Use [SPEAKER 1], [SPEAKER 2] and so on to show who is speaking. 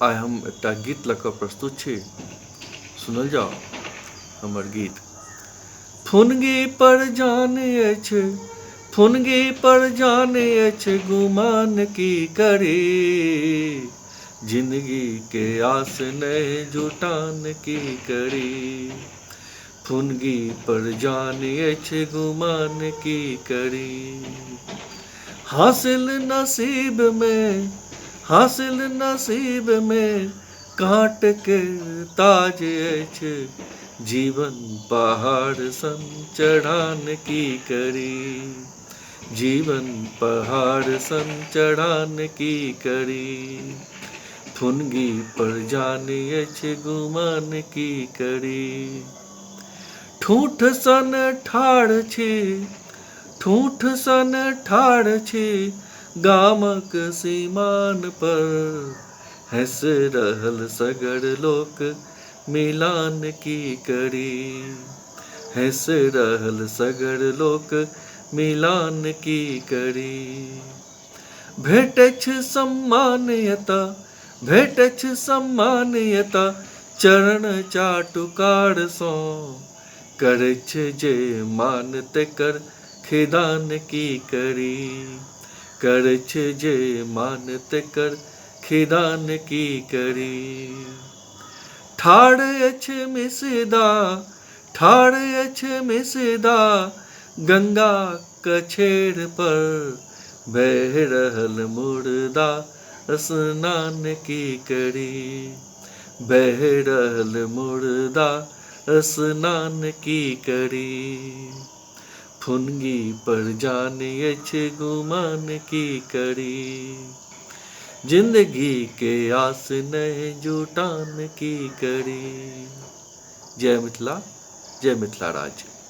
[SPEAKER 1] आइ हम एकटा गीत लऽ कऽ प्रस्तुत छी। सुनल जाओ हमर गीत। फुनगी पर जान अछि, फुनगी पर जान अछि, गुमान की करी, जिंदगी के आस नहीं जुटान की करी। फुनगी पर जान अछि, गुमान की करी। हासिल नसीब में, हासिल नसीब में काट के ताज अछि, जीवन पहाड़ सन चढ़ान की करी, जीवन पहाड़ सन चढ़ान की करी। फुनगी पर जान अछि, गुमान की करी। ठूठ सन ठाढ़ छी, ठूठ सन ठाढ़ छी, गामक सीमान पर, हँस रहल सगर लोक मिलान की करी, हँस रहल सगर लोक मिलान की करी। भेटैछ सम्मान एतऽ, भेटैछ सम्मान एतऽ, चरण चाटुकार सँ, करैछ जे मान तेकर खिदान की करी, करैछ जे मान तेकर खिदान की करी। ठाढ़ अछि मिसदा, ठाढ़ अछि मिसदा, गंगा कछेर पर, बह रहल मुर्दा स्नान की करी, बह रहल मुर्दा स्नान की करी। फुनगी पर जान अछि, गुमान की करी, जिंदगी के आस नहीं जुटान की करी। जय मिथिला, जय मिथिला राज्य।